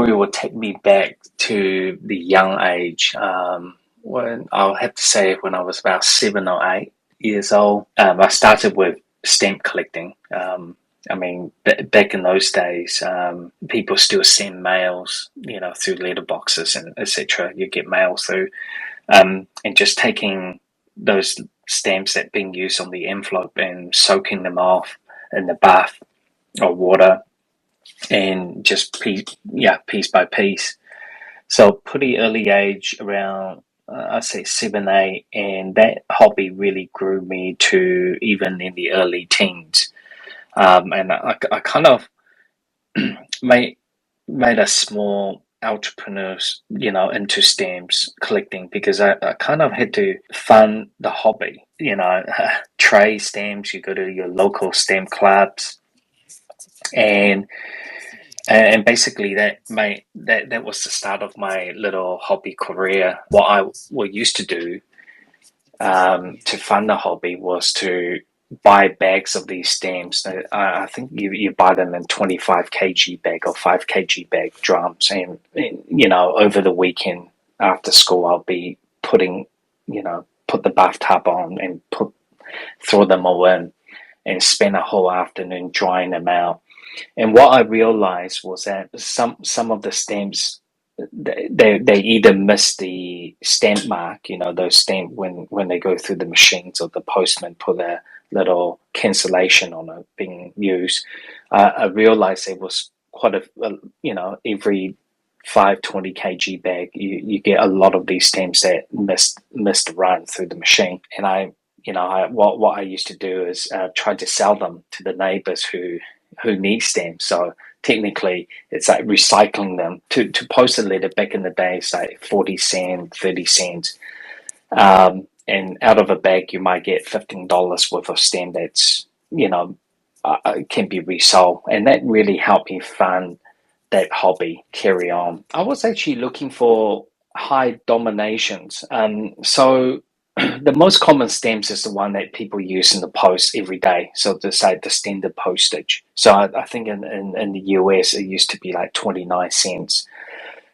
story will take me back to the young age. When I'll have to say when I was about 7 or 8 years old, I started with stamp collecting. Back in those days, people still send mails, through letterboxes and etc. You get mails through, and just taking those stamps that being used on the envelope and soaking them off in the bath or water, and just piece by piece. So pretty early age, around I'd say 7, 8, and that hobby really grew me to even in the early teens. And I kind of made a small entrepreneurs, into stamps collecting, because I kind of had to fund the hobby. Trade stamps. You go to your local stamp clubs, and basically that was the start of my little hobby career. What I used to do, to fund the hobby, was to buy bags of these stamps. I think you buy them in 25 kg bag or 5 kg bag drums, and over the weekend after school I'll be put the bathtub on and throw them all in, and spend a whole afternoon drying them out. And what I realized was that some of the stamps, they either miss the stamp mark, those stamp when they go through the machines, or the postman put a little cancellation on it being used. I realized it was quite every 20 kg bag, you get a lot of these stamps that missed the run through the machine. And what I used to do is try to sell them to the neighbors who need stamps. So technically it's like recycling them. To post a letter back in the day, it's like 40 cents, 30 cents. And out of a bag you might get $15 worth of stamp that's can be resold. And that really helped me fund that hobby carry on. I was actually looking for high dominations. So the most common stamps is the one that people use in the post every day. So to say the standard postage. So I think in the US it used to be like 29 cents.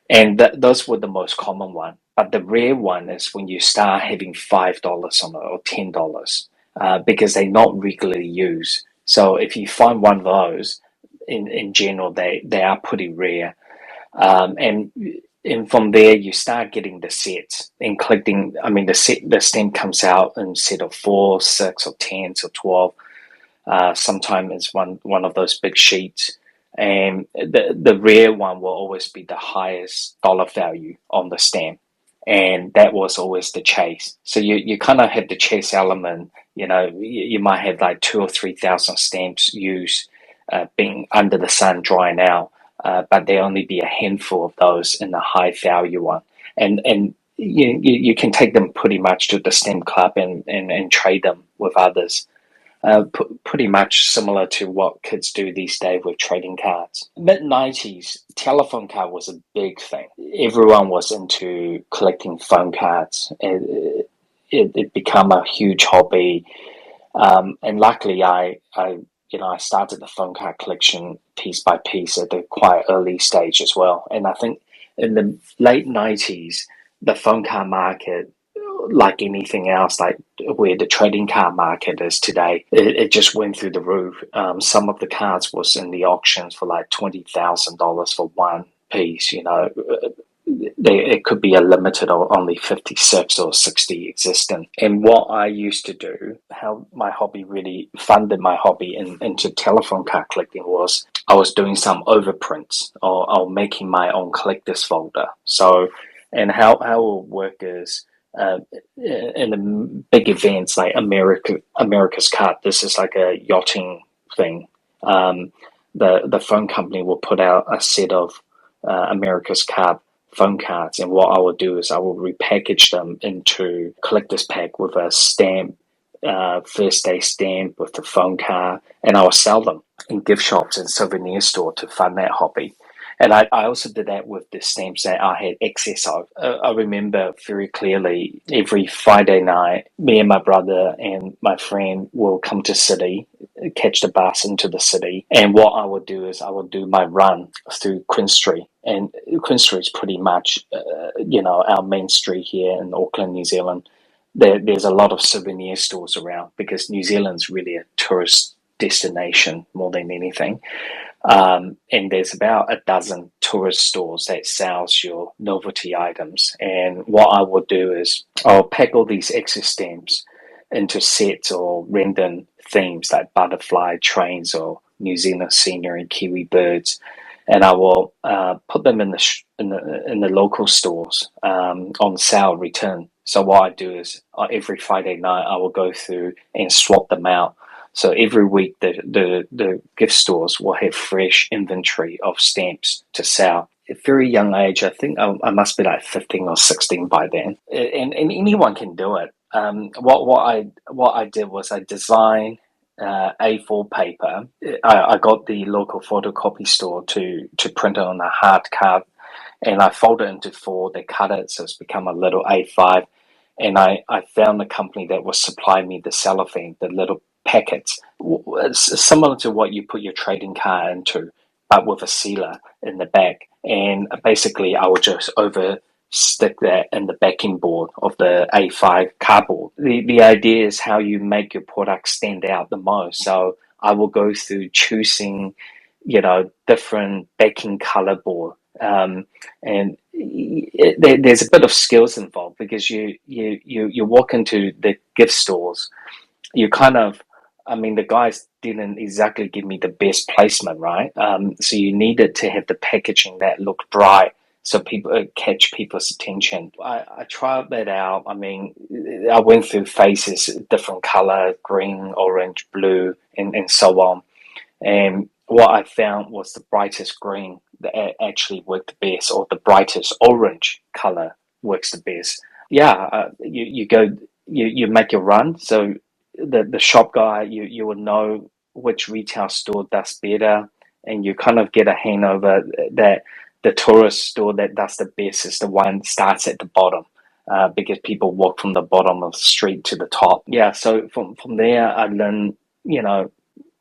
And those were the most common one. But the rare one is when you start having $5 on it, or $10, because they're not regularly used. So if you find one of those, in general, they are pretty rare. And from there, you start getting the sets and collecting. I mean, the stamp comes out in a set of 4, 6, or 10, or 12. Sometimes it's one of those big sheets, and the rare one will always be the highest dollar value on the stamp, and that was always the chase. So you kind of have the chase element. You might have like 2,000 or 3,000 stamps used, being under the sun drying out. But there only be a handful of those in the high value one, and you can take them pretty much to the stamp club and trade them with others. Pretty much similar to what kids do these days with trading cards. Mid-90s, telephone card was a big thing. Everyone was into collecting phone cards. It became a huge hobby, and luckily I started the phone card collection piece by piece at a quite early stage as well. And I think in the late 90s, the phone card market, like anything else, like where the trading card market is today, it just went through the roof. Some of the cards was in the auctions for like $20,000 for one piece. It could be a limited or only 56 or 60 existing. And what I used to do, how my hobby really funded my hobby into telephone card collecting, was I was doing some overprints or making my own collector's folder. So, and how it will work is, in the big events like America's Cup, this is like a yachting thing. The phone company will put out a set of America's Cup phone cards, and what I will do is I will repackage them into collector's pack with a stamp, first day stamp with the phone card, and I will sell them in gift shops and souvenir store to fund that hobby. And I also did that with the stamps that I had excess of. I remember very clearly every Friday night, me and my brother and my friend will come to city, catch the bus into the city. And what I would do is I would do my run through Queen Street. And Queen Street is pretty much, our main street here in Auckland, New Zealand. There's a lot of souvenir stores around because New Zealand's really a tourist destination more than anything. And there's about a dozen tourist stores that sells your novelty items. And what I will do is I'll pack all these excess stamps into sets or random themes like butterfly, trains, or New Zealand scenery, Kiwi birds, and I will put them in the local stores on sale return. So what I do is every Friday night I will go through and swap them out. So every week the gift stores will have fresh inventory of stamps to sell. At a very young age, I think I must be like 15 or 16 by then, and anyone can do it. What I did was I designed A4 paper. I got the local photocopy store to print it on a hard card, and I fold it into four. They cut it so it's become a little A5, and I found a company that was supplying me the cellophane, the little packets. It's similar to what you put your trading card into, but with a sealer in the back. And basically, I would just stick that in the backing board of the A5 cardboard. The idea is how you make your product stand out the most. So I will go through choosing, different backing color board. There's a bit of skills involved because you walk into the gift stores, you kind of, the guys didn't exactly give me the best placement, right? So you needed to have the packaging that looked bright so people catch people's attention. I tried that out. I went through phases, different color, green, orange, blue, and so on. And what I found was the brightest green that actually worked the best, or the brightest orange color works the best. Yeah, you go, you make your run. So the shop guy, you will know which retail store does better, and you kind of get a hangover that the tourist store that does the best is the one that starts at the bottom, because people walk from the bottom of the street to the top. Yeah, so from there, I learned,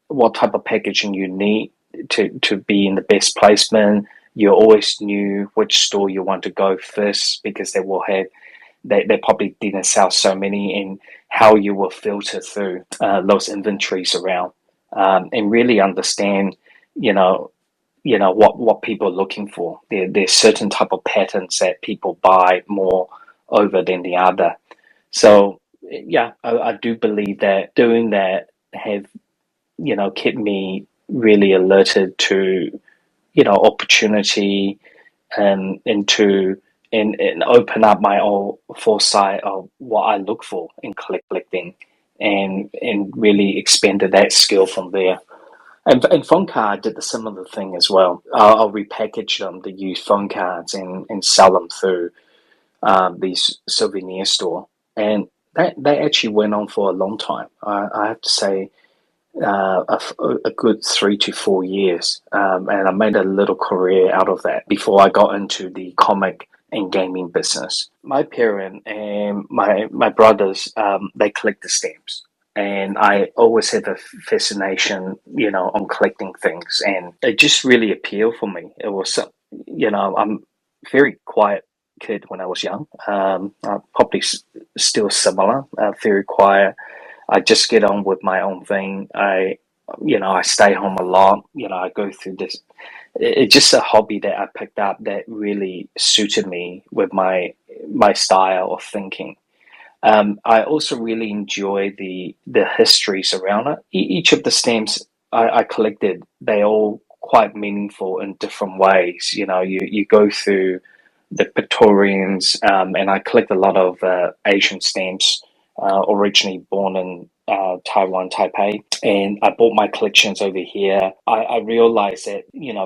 what type of packaging you need to be in the best placement. You always knew which store you want to go first because they probably didn't sell so many, and how you will filter through those inventories around, and really understand, what people are looking for. There's certain type of patterns that people buy more over than the other. So yeah, I do believe that doing that have kept me really alerted to opportunity, and open up my own foresight of what I look for in collecting, and really expanded that skill from there. And phone card did the similar thing as well. I'll repackage them, the used phone cards, and sell them through these souvenir store. And that actually went on for a long time. I have to say, a good 3 to 4 years, and I made a little career out of that before I got into the comic and gaming business. My parent and my brothers, they collect the stamps, and I always have a fascination, on collecting things, and it just really appealed for me. It was, I'm very quiet kid when I was young. Probably still similar, very quiet. I just get on with my own thing. I stay home a lot. I go through this. It's just a hobby that I picked up that really suited me with my style of thinking. I also really enjoy the histories around it. Each of the stamps I collected, they all quite meaningful in different ways. You go through the Victorians, and I collect a lot of Asian stamps. Originally born in Taiwan, Taipei, and I bought my collections over here. I realized that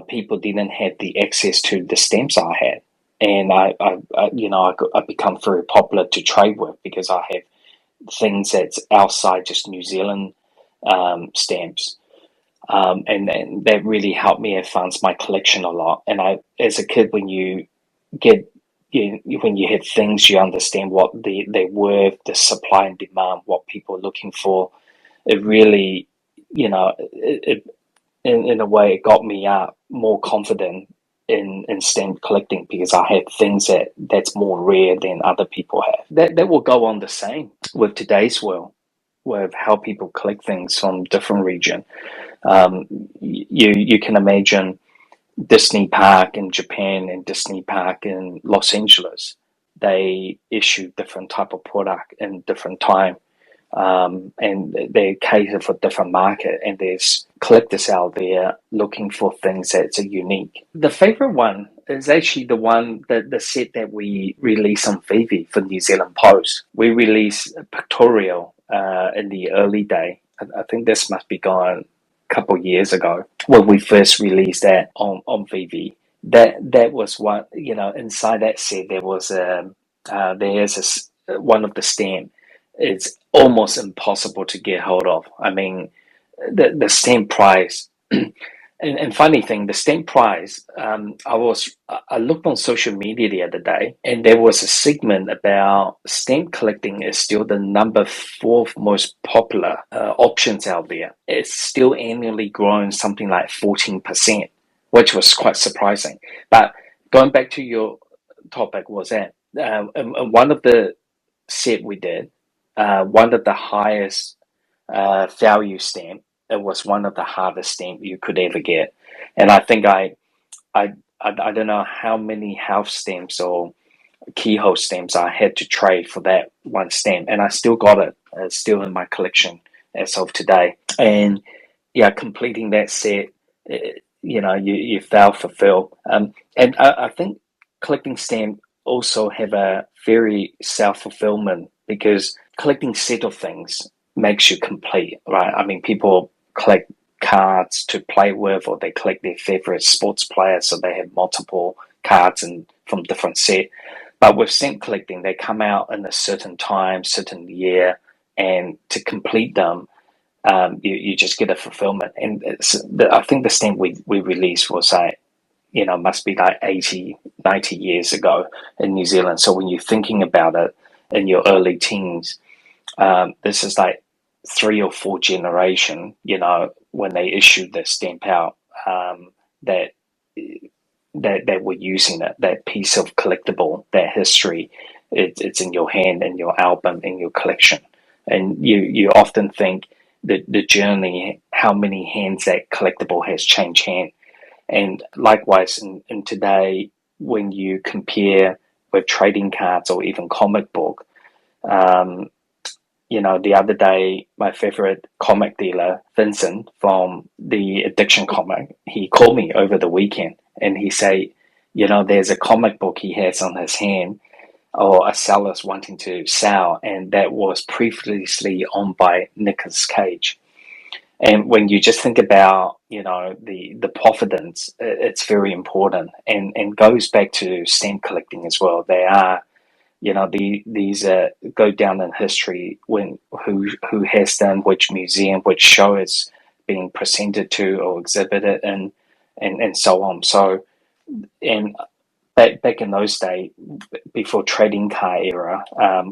people didn't have the access to the stamps I had, and I become very popular to trade with because I have things that's outside just New Zealand stamps. And that really helped me advance my collection a lot. And as a kid, when you get when you have things, you understand what they're worth, the supply and demand, what people are looking for. It really, in a way, it got me more confident in stamp collecting because I had things that's more rare than other people have. That will go on the same with today's world, with how people collect things from different region. Um, you can imagine Disney Park in Japan and Disney Park in Los Angeles. They issue different type of product in different time, and they cater for different market. And there's collectors out there looking for things that's unique. The favorite one is actually the set that we released on VeVe for New Zealand Post. We released Pictorial in the early day. I think this must be gone couple years ago when we first released that on VeVe. That was one, inside that set there was one of the stamp. It's almost impossible to get hold of. I mean, the stamp price. And funny thing, the stamp price. I looked on social media the other day, and there was a segment about stamp collecting is still the number fourth most popular options out there. It's still annually growing something like 14%, which was quite surprising. But going back to your topic, was that one of the set we did, one of the highest value stamp. It was one of the hardest stamp you could ever get, and I think I don't know how many house stamps or keyhole stamps I had to trade for that one stamp, and I still got it. It's still in my collection as of today. And yeah, completing that set, you fail fulfill. And I think collecting stamp also have a very self fulfillment because collecting set of things makes you complete, right? I mean, people collect cards to play with, or they collect their favorite sports players, so they have multiple cards and from different set. But with stamp collecting, they come out in a certain time, certain year, and to complete them, you just get a fulfillment. And I think the stamp we released was like, must be like 80, 90 years ago in New Zealand. So when you're thinking about it in your early teens, this is like 3 or 4 generation, when they issued the stamp out, that that were using it, that piece of collectible, that history, it's in your hand, in your album, in your collection. And you often think that the journey, how many hands that collectible has changed hand. And likewise, in today, when you compare with trading cards or even comic book, um, the other day, my favorite comic dealer, Vincent from the Addiction comic, he called me over the weekend and he said, there's a comic book he has on his hand or a seller's wanting to sell, and that was previously owned by Nicolas Cage. And when you just think about, the provenance, it's very important and goes back to stamp collecting as well. They are, these go down in history when who has them, which museum, which show it's being presented to or exhibited, and so on. So, and back in those days, before trading card era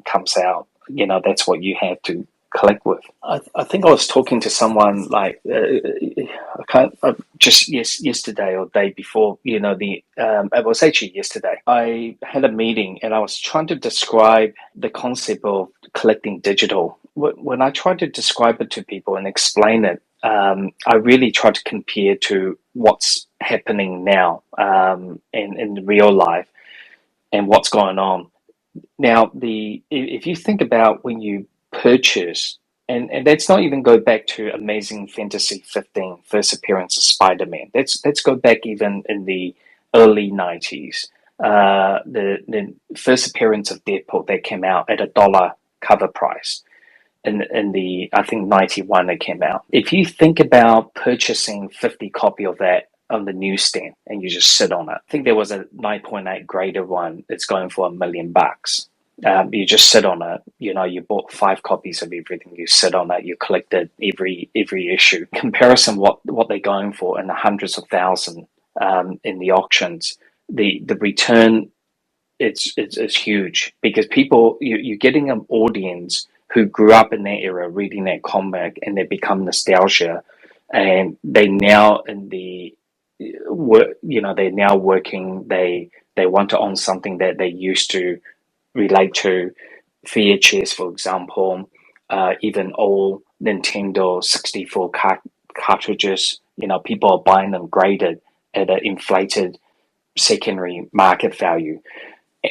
comes out, that's what you have to collect with. I think I was talking to someone like I can't just yesterday or day before. It was actually yesterday. I had a meeting and I was trying to describe the concept of collecting digital. When I try to describe it to people and explain it, I really try to compare to what's happening now in real life and what's going on now. If you think about when you purchase, and let's not even go back to Amazing Fantasy 15, first appearance of Spider-Man. Let's go back even in the early 90s. The first appearance of Deadpool that came out at $1 cover price. In the, I think, 91 it came out. If you think about purchasing 50 copy of that on the newsstand and you just sit on it, I think there was a 9.8 grader one. It's going for $1 million. You just sit on it. You bought 5 copies of everything. You sit on it. You collected every issue. Comparison what they're going for in the hundreds of thousands in the auctions. The return it's huge because people you're getting an audience who grew up in that era reading that comic, and they become nostalgia, and they now in the work. They're now working. They want to own something that they used to relate to. VHS, for example, even old Nintendo 64 cartridges. People are buying them graded at an inflated secondary market value.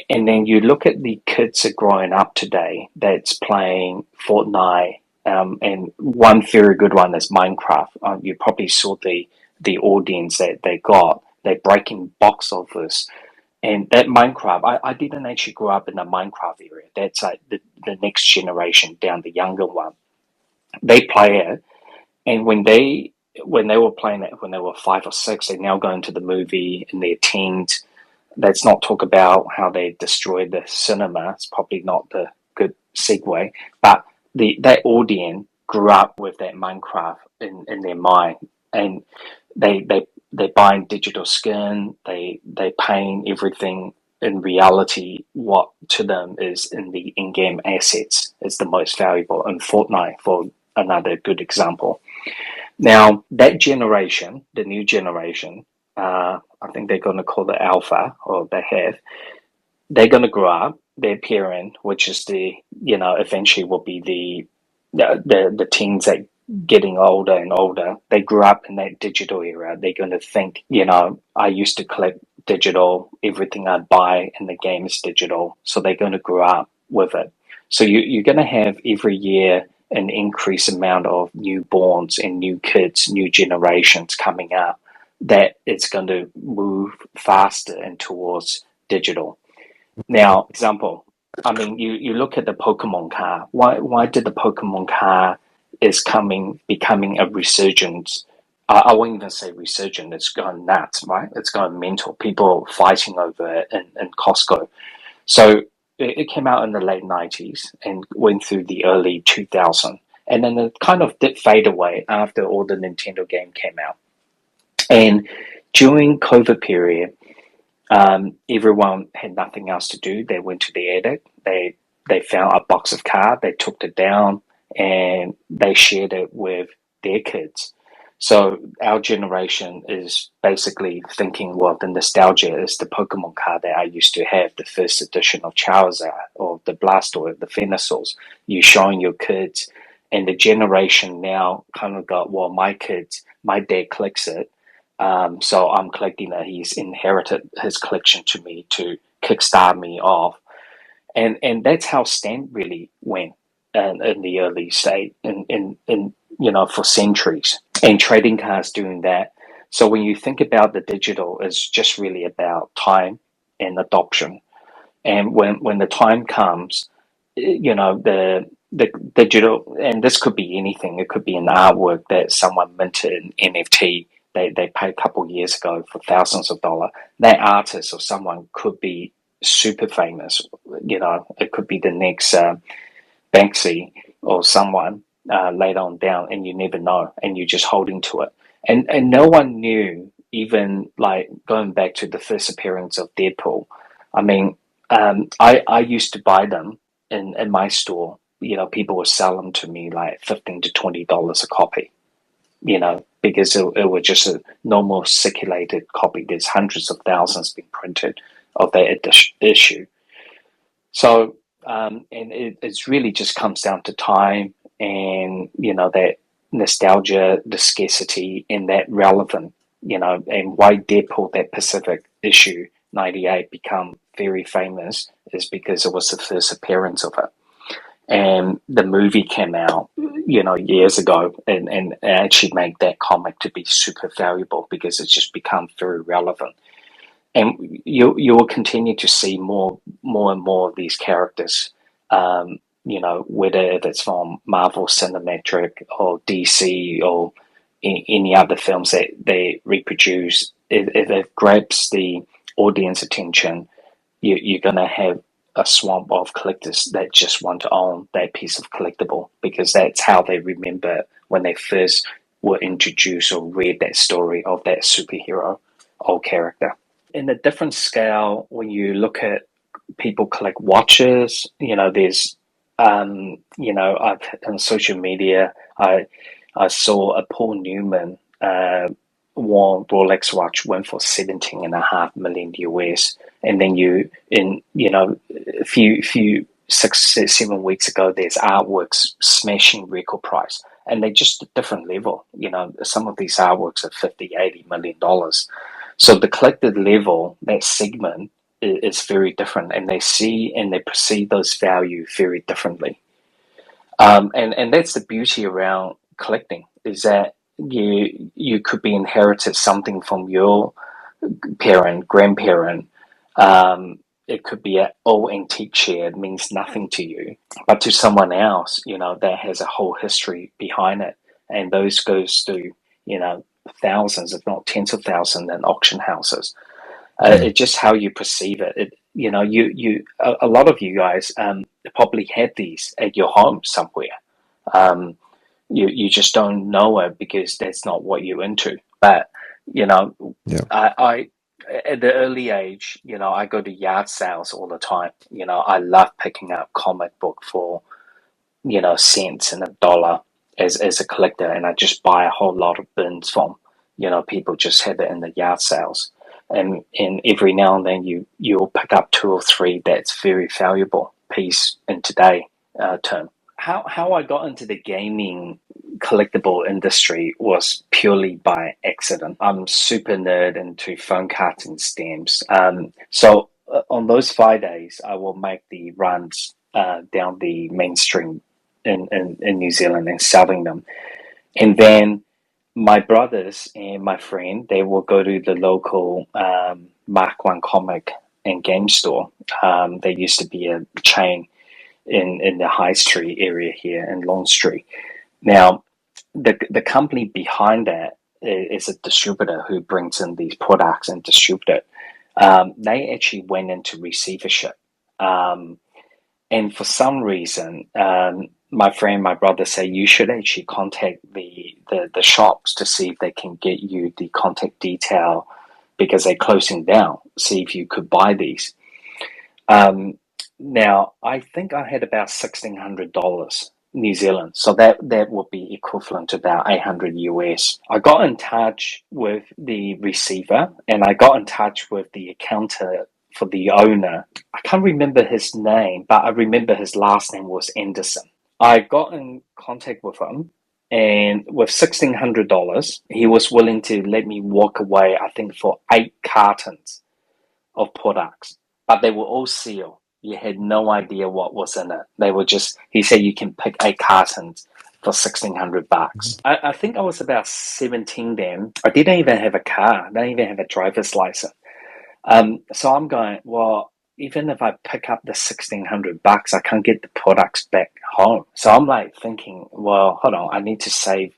And then you look at the kids that are growing up today that's playing Fortnite, and one very good one is Minecraft. You probably saw the audience that they got. They're breaking box office. And that Minecraft, I didn't actually grow up in the Minecraft area. That's like the next generation down, the younger one. They play it, and when they were playing it when they were 5 or 6, they're now going to the movie in their teens. Let's not talk about how they destroyed the cinema. It's probably not the good segue, but that audience grew up with that Minecraft in their mind, and they buying digital skin. They paying everything in reality. What to them is in the in-game assets is the most valuable. And Fortnite, for another good example. Now that generation, the new generation, I think they're going to call it alpha, or they're going to grow up. Their parent, which is eventually will be the teens that getting older and older. They grew up in that digital era. They're going to think, I used to collect digital. Everything I buy in the game is digital. So they're going to grow up with it. So you're going to have every year an increased amount of newborns and new kids, new generations coming up, that it's going to move faster and towards digital. Now, example, I mean, you look at the Pokemon card. Why did the Pokemon card becoming a resurgence? I won't even say resurgent. It's gone nuts, right? It's gone mental. People fighting over it in Costco. So it came out in the late 90s and went through the early 2000s. And then it kind of did fade away after all the Nintendo game came out. And during COVID period, everyone had nothing else to do. They went to the attic. They found a box of cards. They took it down and they shared it with their kids. So our generation is basically thinking, well, the nostalgia is the Pokemon card that I used to have, the first edition of Charizard or the Blastoise, the Venusaurs. You're showing your kids, and the generation now kind of got, well, my kids, my dad collects it, so I'm collecting that. He's inherited his collection to me to kickstart me off, and that's how stamp really went in the early state, in for centuries, and trading cards doing that. So when you think about the digital, it's just really about time and adoption, and when the time comes, the digital, and this could be anything. It could be an artwork that someone minted in NFT. They paid a couple of years ago for thousands of dollars. That artist or someone could be super famous. It could be the next Banksy or someone later on down, and you never know, and you're just holding to it. And no one knew, even like going back to the first appearance of Deadpool. I mean, I used to buy them in my store. People would sell them to me like $15 to $20 a copy. Because it was just a normal circulated copy. There's hundreds of thousands being printed of that issue. So, and it's really just comes down to time and, that nostalgia, the scarcity, and that relevant, and why Deadpool, that Pacific issue 98, become very famous is because it was the first appearance of it. And the movie came out, years ago, and actually made that comic to be super valuable because it's just become very relevant. And you will continue to see more and more of these characters, whether it's from Marvel Cinematic or DC or any other films that they reproduce. If it grabs the audience attention, you're going to have a swamp of collectors that just want to own that piece of collectible because that's how they remember it when they first were introduced or read that story of that superhero or character. In a different scale, when you look at people collect watches, there's I've on social media, I saw a Paul Newman one Rolex watch went for 17.5 million US, and then a few 6 7 weeks ago, there's artworks smashing record price, and they're just a different level. Some of these artworks are 50 80 million dollars. So the collected level, that segment is very different, and they see and they perceive those value very differently. And that's the beauty around collecting, is that you could be inherited something from your parent, grandparent. It could be an old antique chair. It means nothing to you, but to someone else, that has a whole history behind it, and those goes to thousands, if not tens of thousands, in auction houses. It's just how you perceive it. A lot of you guys probably had these at your home somewhere. Um, you just don't know it because that's not what you're into. But you know, Yeah. I at the early age, I go to yard sales all the time. I love picking up comic book for cents and a dollar as a collector, and I just buy a whole lot of bins from people just have it in the yard sales, and every now and then you'll pick up two or three that's very valuable piece in today term. How I got into the gaming collectible industry was purely by accident. I'm super nerd into phone cards and stamps. So on those 5 days, I will make the runs down the mainstream in New Zealand and selling them. And then my brothers and my friend, they will go to the local Mark One comic and game store. There used to be a chain in the High Street area here in Long Street. Now, the company behind that is a distributor who brings in these products and distribute it. They actually went into receivership. And for some reason, my friend, my brother say you should actually contact the shops to see if they can get you the contact detail because they're closing down. See if you could buy these. Now, I think I had about $1,600 New Zealand, so that would be equivalent to about 800 US. I got in touch with the receiver, and I got in touch with the accountant for the owner. I can't remember his name, but I remember his last name was Anderson. I got in contact with him, and with $1,600, he was willing to let me walk away, I think, for 8 cartons of products, but they were all sealed. You had no idea what was in it. They were just, he said you can pick 8 cartons for $1,600. I think I was about 17 then. I didn't even have a car. I didn't even have a driver's license. So I'm going, well, even if I pick up the $1,600, I can't get the products back home. So I'm like thinking, well, hold on, I need to save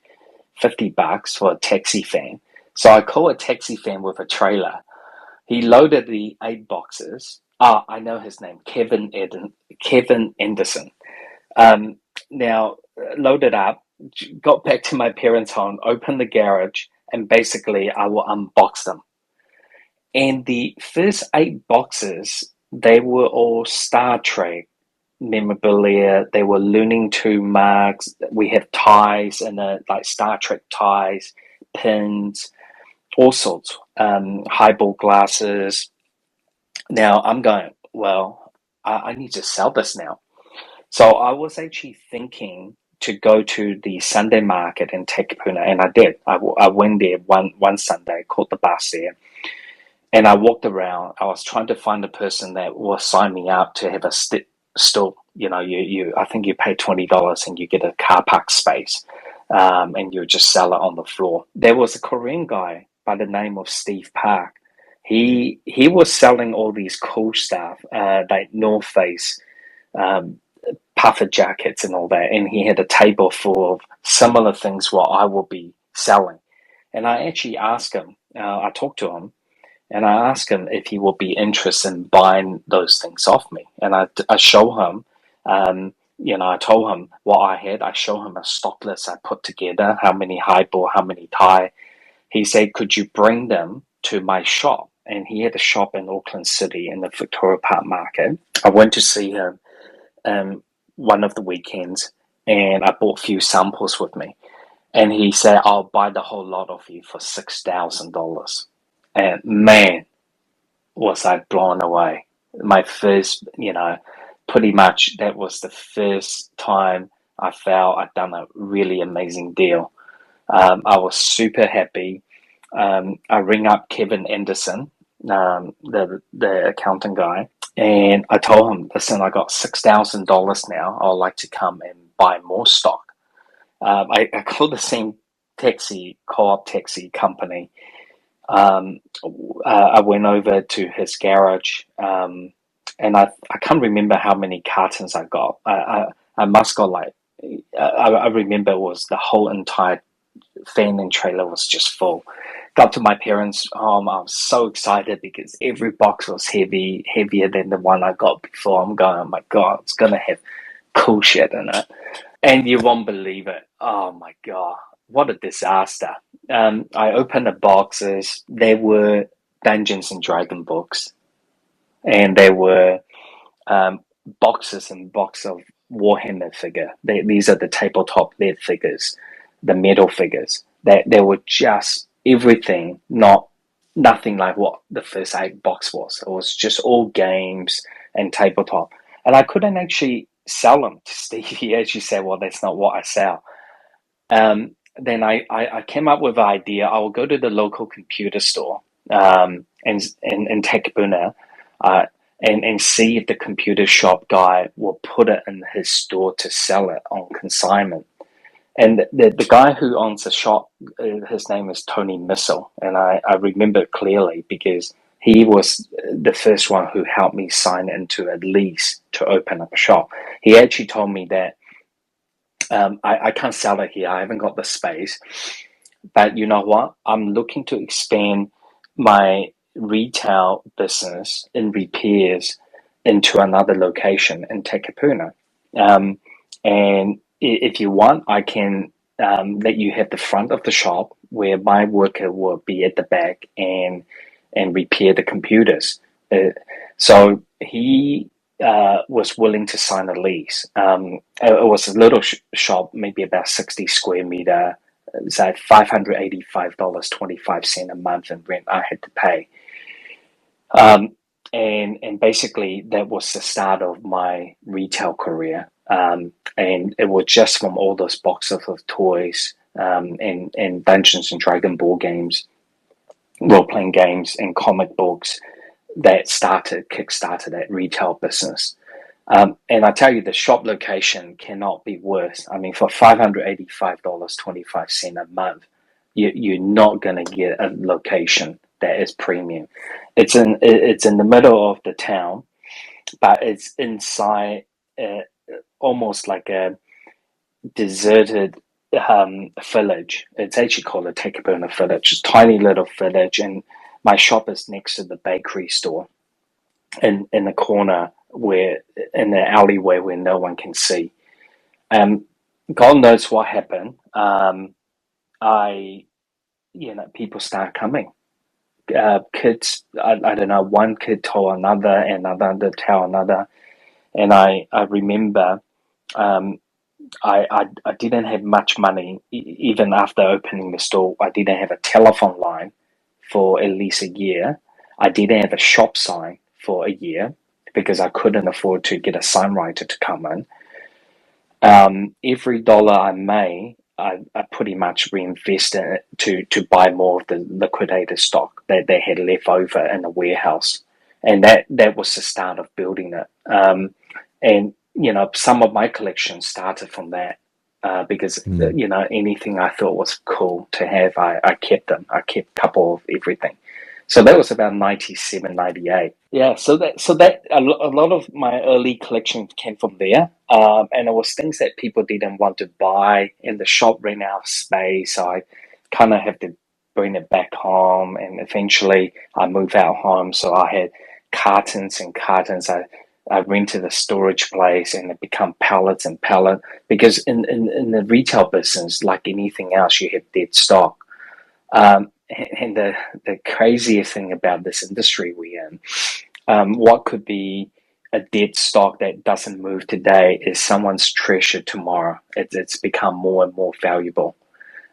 $50 for a taxi fan. So I call a taxi fan with a trailer. He loaded the 8 boxes. I know his name, Kevin Anderson. Now, loaded up, got back to my parents' home, opened the garage, and basically I will unbox them. And the first 8 boxes, they were all Star Trek memorabilia. They were Looney Tunes marks. We have ties and like Star Trek ties, pins, all sorts, highball glasses. Now I'm going, well, I need to sell this now. So I was actually thinking to go to the Sunday market in Takapuna, and I did. I went there one Sunday, caught the bus there, and I walked around. I was trying to find a person that will sign me up to have a store. I think you pay $20 and you get a car park space, and you just sell it on the floor. There was a Korean guy by the name of Steve Park. He was selling all these cool stuff, like North Face, puffer jackets and all that, and he had a table full of similar things what I will be selling. And I actually asked him. I talked to him. And I asked him if he would be interested in buying those things off me. And I show him, I told him what I had. I show him a stock list I put together, how many highball, how many Thai. He said, could you bring them to my shop? And he had a shop in Auckland City in the Victoria Park Market. I went to see him one of the weekends, and I bought a few samples with me. And he said, I'll buy the whole lot of you for $6,000. And man, was I blown away. My first, pretty much that was the first time I felt I'd done a really amazing deal. I was super happy. I ring up Kevin Anderson, the accountant guy, and I told him, listen, I got $6,000 now. I'd like to come and buy more stock. I called the same co-op taxi company. I went over to his garage, and I can't remember how many cartons I got. I must got like, I remember it was the whole entire van and trailer was just full. Got to my parents' home. I was so excited because every box was heavier than the one I got before. I'm going, oh my God, it's going to have cool shit in it. And you won't believe it. Oh my God, what a disaster. I opened the boxes. There were Dungeons and Dragon books, and there were boxes and boxes of Warhammer figure. These are the tabletop lead figures, the metal figures. They were just everything, nothing like what the first 8 box was. It was just all games and tabletop. And I couldn't actually sell them to Stevie, as you say, well, that's not what I sell. Then I came up with an idea. I will go to the local computer store in Takapuna and see if the computer shop guy will put it in his store to sell it on consignment. And the guy who owns the shop, his name is Tony Missile, and I remember it clearly because he was the first one who helped me sign into a lease to open up a shop. He actually told me that I can't sell it here. I haven't got the space. But you know what? I'm looking to expand my retail business in repairs into another location in Takapuna. And if you want, I can let you have the front of the shop where my worker will be at the back and repair the computers. So he was willing to sign a lease. It was a little shop, maybe about 60 square meter. It's at $585.25 a month in rent I had to pay. And basically that was the start of my retail career. And it was just from all those boxes of toys and Dungeons and Dragon board games, role-playing games and comic books that kickstarted that retail business. And I tell you, the shop location cannot be worse. I mean, for $585.25 a month, you're not going to get a location that is premium. It's in the middle of the town, but it's inside almost like a deserted village. It's actually called a Takapuna village. It's a tiny little village, and my shop is next to the bakery store in the corner where in the alleyway where no one can see. God knows what happened. People start coming. Kids, I don't know, one kid told another, another told another. And I remember I didn't have much money. Even after opening the store, I didn't have a telephone line for at least a year. I didn't have a shop sign for a year because I couldn't afford to get a sign writer to come in. Every dollar I made, I pretty much reinvested it to buy more of the liquidated stock that they had left over in the warehouse. And that was the start of building it. And some of my collections started from that because anything I thought was cool to have, I kept them. I kept a couple of everything. So that was about 97, 98. Yeah, so that a lot of my early collection came from there, and it was things that people didn't want to buy, and the shop ran out of space. So I kind of have to bring it back home, and eventually I moved out home. So I had cartons and cartons. I rented a storage place, and it become pallets and pallet. Because in the retail business, like anything else, you have dead stock. And the craziest thing about this industry we're in, what could be a dead stock that doesn't move today is someone's treasure tomorrow. It's become more and more valuable.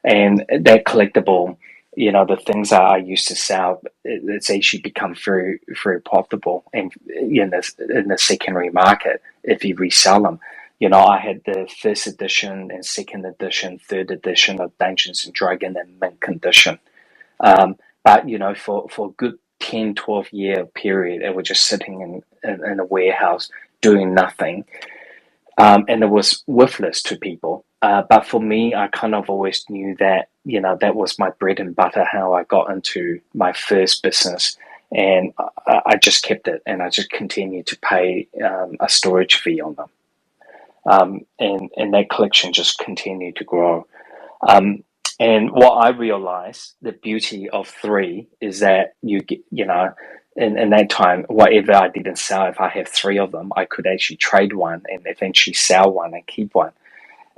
And that collectible, the things that I used to sell, it's actually become very, very profitable in the secondary market if you resell them. I had the first edition and second edition, third edition of Dungeons and Dragons in mint condition. But for a good 10, 12 year period, it was just sitting in a warehouse doing nothing. And it was worthless to people. But for me, I kind of always knew that, that was my bread and butter, how I got into my first business. And I just kept it, and I just continued to pay a storage fee on them. And that collection just continued to grow. And what I realized, the beauty of three is that in that time, whatever I didn't sell, if I have three of them, I could actually trade one and eventually sell one and keep one.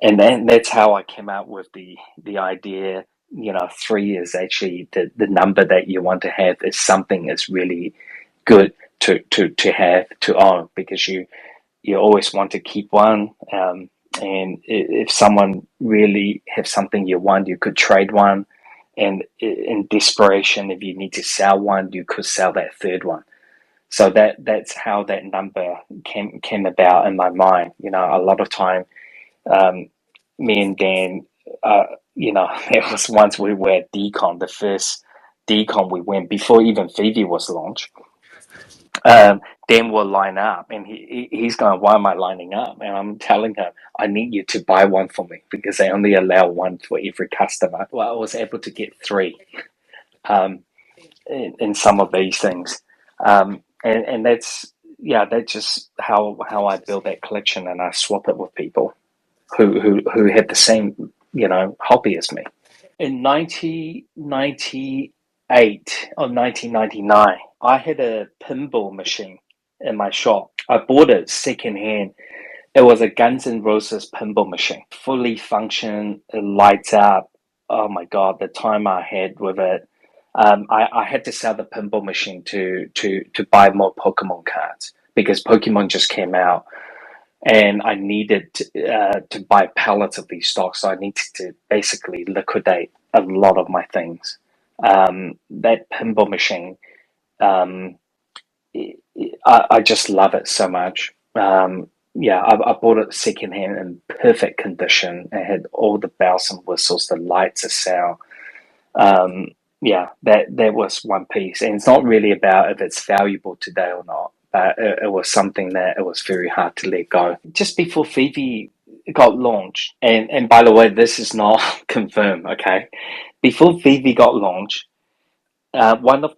And then that's how I came out with the idea. Three is actually the number that you want to have is something is really good to have, to own, because you always want to keep one. And if someone really have something you want, you could trade one. And in desperation, if you need to sell one, you could sell that third one. So that's how that number came about in my mind. A lot of time, me and Dan, it was once we were at Decon, the first Decon we went before even VeVe was launched. Dan will line up, and he's going, "Why am I lining up?" And I'm telling him, "I need you to buy one for me because they only allow one for every customer." Well, I was able to get three in some of these things, and that's just how I build that collection, and I swap it with people who have the same hobby as me. In 1998 or 1999, I had a pinball machine in my shop. I bought it secondhand. It was a Guns N' Roses pinball machine, fully function, it lights up. Oh my God, the time I had with it. I had to sell the pinball machine to buy more Pokemon cards because Pokemon just came out, and I needed to buy pallets of these stocks. So I needed to basically liquidate a lot of my things. That pinball machine, I just love it so much. I bought it secondhand in perfect condition. It had all the bells and whistles, the lights, the sound. That was one piece. And it's not really about if it's valuable today or not, but it was something that it was very hard to let go. Just before VeVe got launched, and by the way, this is not confirmed, okay? Before VeVe got launched, one of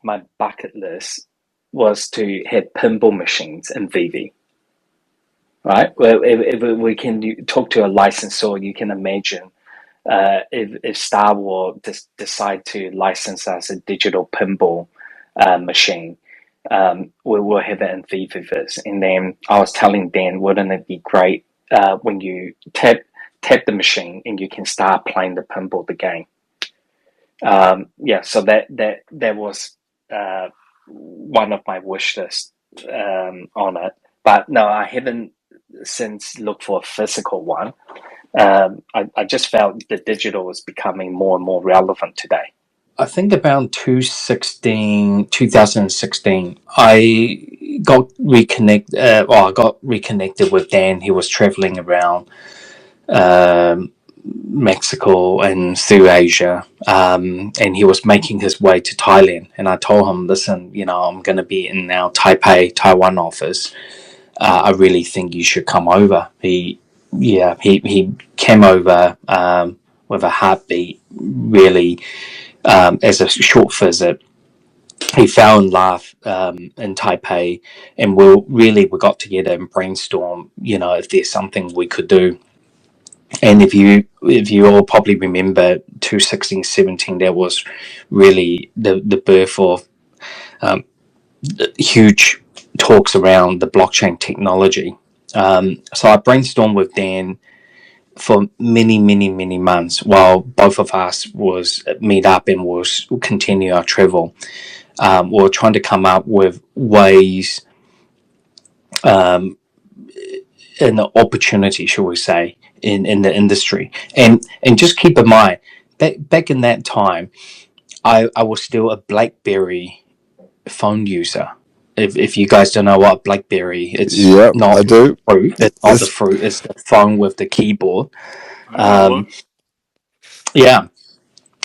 my bucket lists was to have pinball machines in VeVe, right? Well, if we can talk to a licensor, you can imagine if Star Wars decide to license us a digital pinball machine, we will have it in VeVe. And then I was telling Dan, wouldn't it be great when you tap the machine and you can start playing the pinball the game? So that was one of my wish lists on it. But no, I haven't since looked for a physical one. I just felt the digital was becoming more and more relevant today. I think about 2016, I got reconnected with Dan. He was traveling around Mexico and through Asia, and he was making his way to Thailand. And I told him, listen, I'm going to be in our Taiwan office. I really think you should come over. He came over with a heartbeat, really, as a short visit. He fell in love in Taipei, and we got together and brainstormed, if there's something we could do. And if you all probably remember 2016-17, that was really the birth of huge talks around the blockchain technology. So I brainstormed with Dan for many months while both of us was meet up and was continue our travel. We were trying to come up with ways and the opportunity, shall we say, in the industry. And just keep in mind, back in that time, I was still a BlackBerry phone user. If you guys don't know what BlackBerry, it's Yep, I not do. fruit. It's not the fruit. It's the phone with the keyboard. Yeah,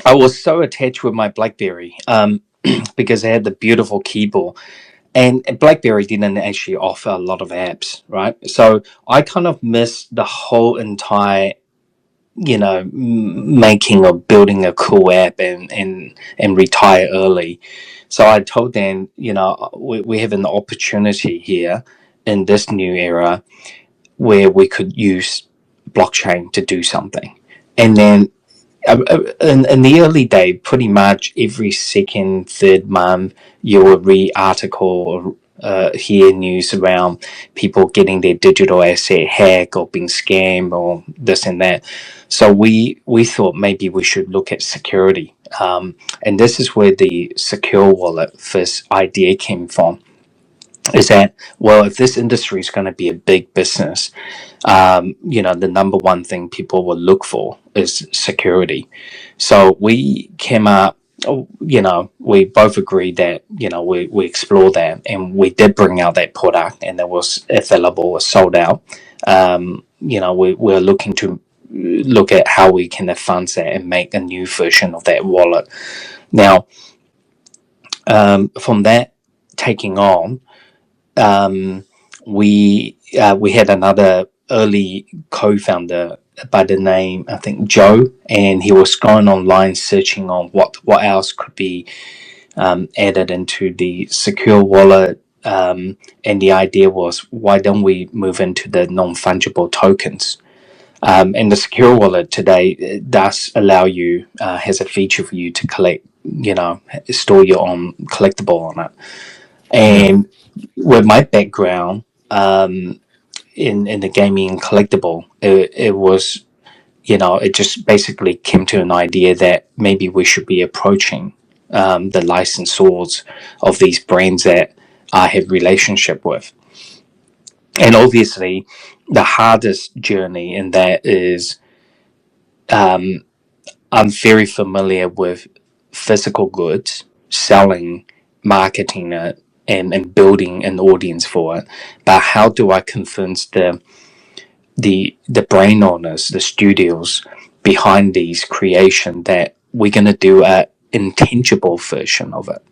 I was so attached with my BlackBerry because it had the beautiful keyboard, and BlackBerry didn't actually offer a lot of apps, right? So I kind of missed the whole entire, making or building a cool app and retire early. So I told Dan, we have an opportunity here in this new era where we could use blockchain to do something. And then in the early day, pretty much every second, third month, you will read article or hear news around people getting their digital asset hacked or being scammed or this and that. So we thought maybe we should look at security, and this is where the secure wallet first idea came from. Is that, well, if this industry is going to be a big business, the number one thing people will look for is security. So we came up, we both agreed that, we explore that, and we did bring out that product, and it was available, was sold out. We're looking to look at how we can advance that and make a new version of that wallet. Now, from that taking on, we had another early co-founder by the name, I think, Joe, and he was going online searching on what else could be added into the secure wallet. And the idea was, why don't we move into the non-fungible tokens? And the secure wallet today does allow you, has a feature for you to collect, store your own collectible on it. And with my background in the gaming collectible, it was, it just basically came to an idea that maybe we should be approaching the licensors of these brands that I have relationship with. And obviously, the hardest journey in that is I'm very familiar with physical goods, selling, marketing it, and building an audience for it. But how do I convince the brain owners, the studios behind these creation, that we're gonna do a intangible version of it?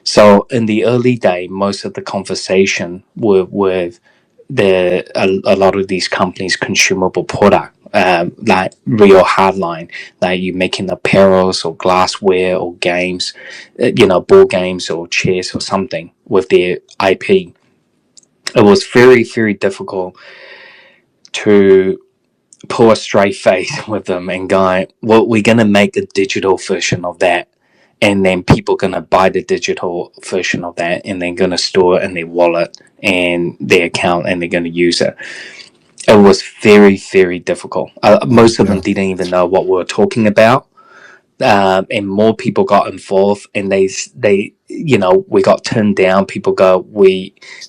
So in the early day, most of the conversation were with a lot of these companies' consumable product, like real hardline, like you making apparels or glassware or games, board games or chairs or something with their IP. It was very difficult to pull a straight face with them and go, well, we're going to make a digital version of that, and then people going to buy the digital version of that, and they're going to store it in their wallet and their account, and they're going to use it. It was very difficult. Most of them didn't even know what we were talking about, and more people got involved, and they we got turned down. People go,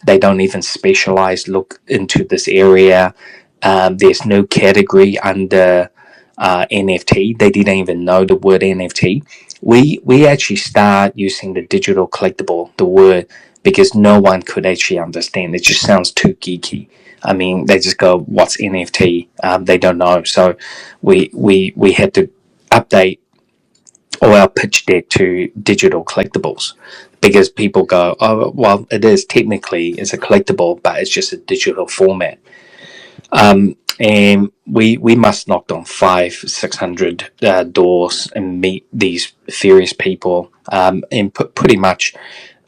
they don't even specialize, look into this area. There's no category under NFT. They didn't even know the word NFT. We actually start using the digital collectible, the word, because no one could actually understand. It just sounds too geeky. I mean, they just go, "What's NFT?" They don't know. So we had to update all our pitch deck to digital collectibles, because people go, "Oh, well, it is technically it's a collectible, but it's just a digital format." And we must knock on 500-600 doors and meet these various people, and pretty much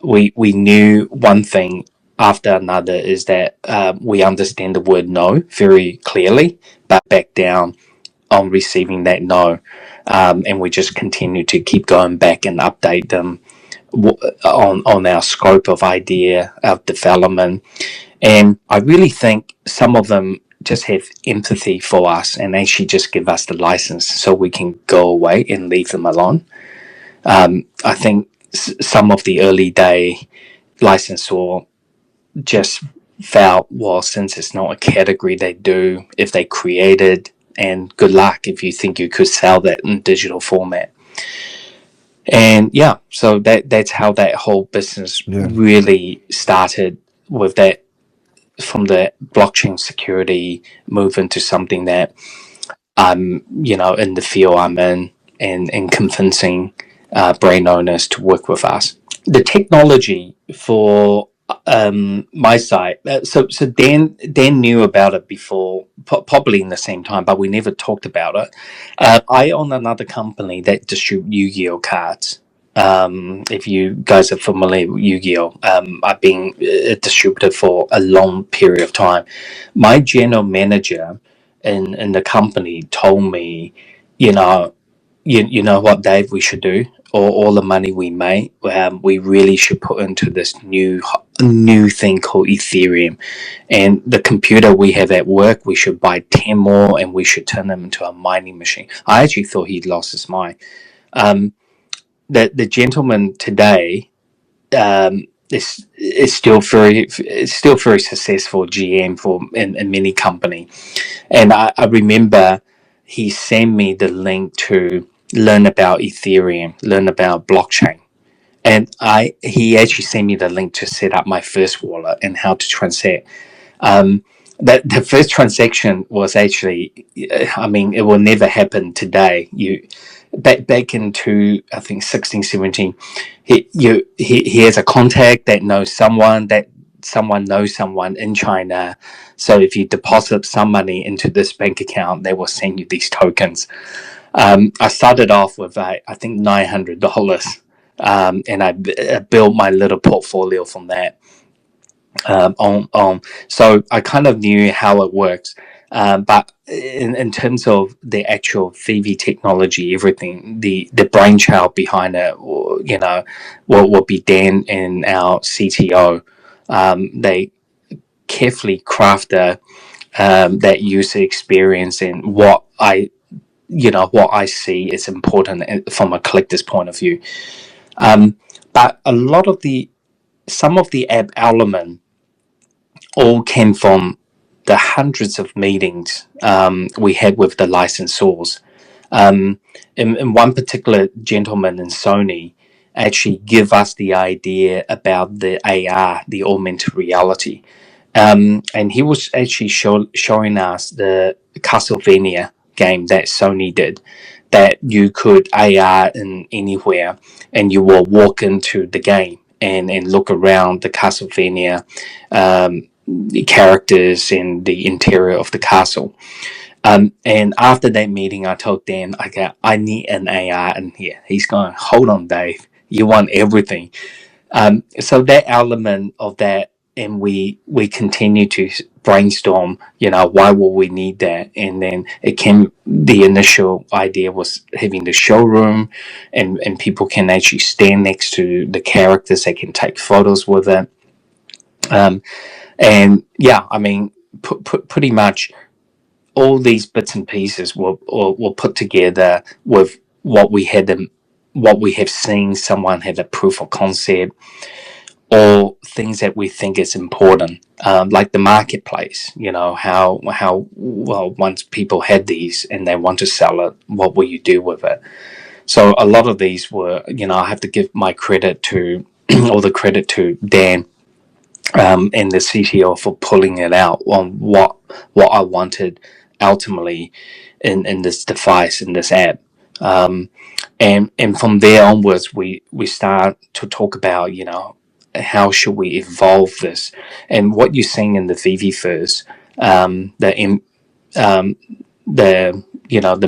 we knew one thing after another, is that we understand the word no very clearly, but back down on receiving that no, and we just continue to keep going back and update them on our scope of idea of development. And I really think some of them just have empathy for us and actually just give us the license so we can go away and leave them alone. I think some of the early day licensor just felt, well, since it's not a category they do, if they created, and good luck if you think you could sell that in digital format. And yeah, so that's how that whole business really started, with that, from the blockchain security move into something that I'm, in the field I'm in, and convincing brand owners to work with us. The technology for my site, so Dan knew about it before, probably in the same time, but we never talked about it. I own another company that distributes Yu-Gi-Oh cards. If you guys are familiar with Yu-Gi-Oh, I've been a distributor for a long period of time. My general manager in the company told me, you know what, Dave, we should do, or all the money we make, we really should put into this new thing called Ethereum. And the computer we have at work, we should buy 10 more, and we should turn them into a mining machine. I actually thought he'd lost his mind. The gentleman today is still very successful GM for in many company, and I remember he sent me the link to learn about Ethereum, learn about blockchain, and he actually sent me the link to set up my first wallet and how to transact. That the first transaction was actually, I mean, it will never happen today. Back into, I think, 16, 17, he has a contact that knows someone, that someone knows someone in China. So if you deposit some money into this bank account, they will send you these tokens. I started off with, I think, $900, and I built my little portfolio from that. So I kind of knew how it works, but in terms of the actual VeVe technology, everything, the brainchild behind it, will be Dan and our CTO. They carefully craft that user experience, and what I see is important from a collector's point of view. But some of the app element all came from the hundreds of meetings we had with the licensors. In one particular gentleman in Sony actually give us the idea about the AR, the augmented reality. And he was actually showing us the Castlevania game that Sony did, that you could AR in anywhere, and you will walk into the game and look around the Castlevania the characters in the interior of the castle. And after that meeting, I told Dan, I need an AR in here. He's going, hold on, Dave, you want everything. So that element of that, and we continue to brainstorm, why will we need that? And then the initial idea was having the showroom, and people can actually stand next to the characters, they can take photos with it. And yeah, I mean, pretty much all these bits and pieces were put together with what we have seen. Someone had a proof of concept, or things that we think is important, like the marketplace. How well, once people had these and they want to sell it, what will you do with it? So a lot of these were, I have to give my credit to all the credit to Dan and the CTO for pulling it out on what I wanted ultimately in this device, in this app. And from there onwards, we start to talk about, how should we evolve this? And what you're seeing in the VeVe first, the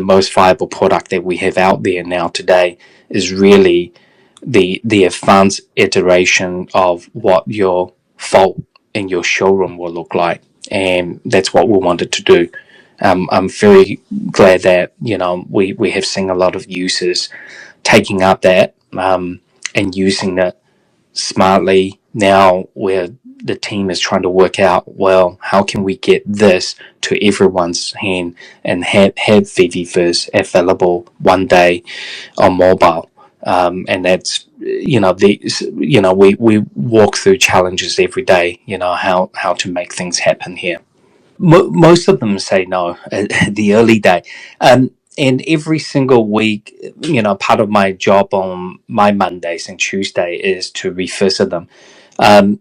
most viable product that we have out there now today is really the advanced iteration of what your vault in your showroom will look like, and that's what we wanted to do. I'm very glad that we have seen a lot of users taking up that and using it smartly. Now where the team is trying to work out, well, how can we get this to everyone's hand and have VeVe first available one day on mobile. And that's we walk through challenges every day, how to make things happen here. Most of them say no at the early day. And every single week, part of my job on my Mondays and Tuesday is to revisit them. Um,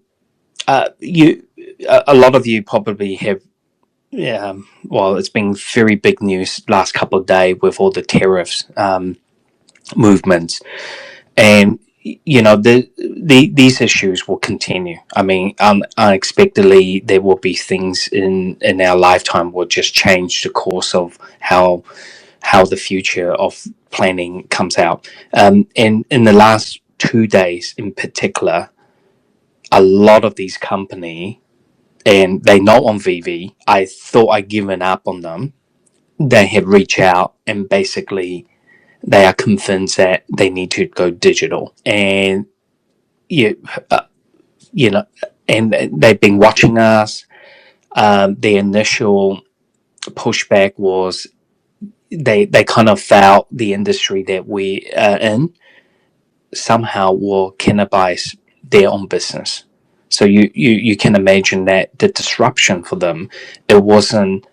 a lot of you probably have, well, it's been very big news last couple of days with all the tariffs movements, and these issues will continue. I mean, unexpectedly, there will be things in our lifetime will just change the course of how the future of planning comes out. And in the last 2 days in particular, a lot of these company, and they not on VeVe, I thought I'd given up on them. They have reached out and basically they are convinced that they need to go digital, and you, uh, you know, and they've been watching us. The initial pushback was they kind of felt the industry that we are in somehow will cannibalize their own business. So you can imagine that the disruption for them, it wasn't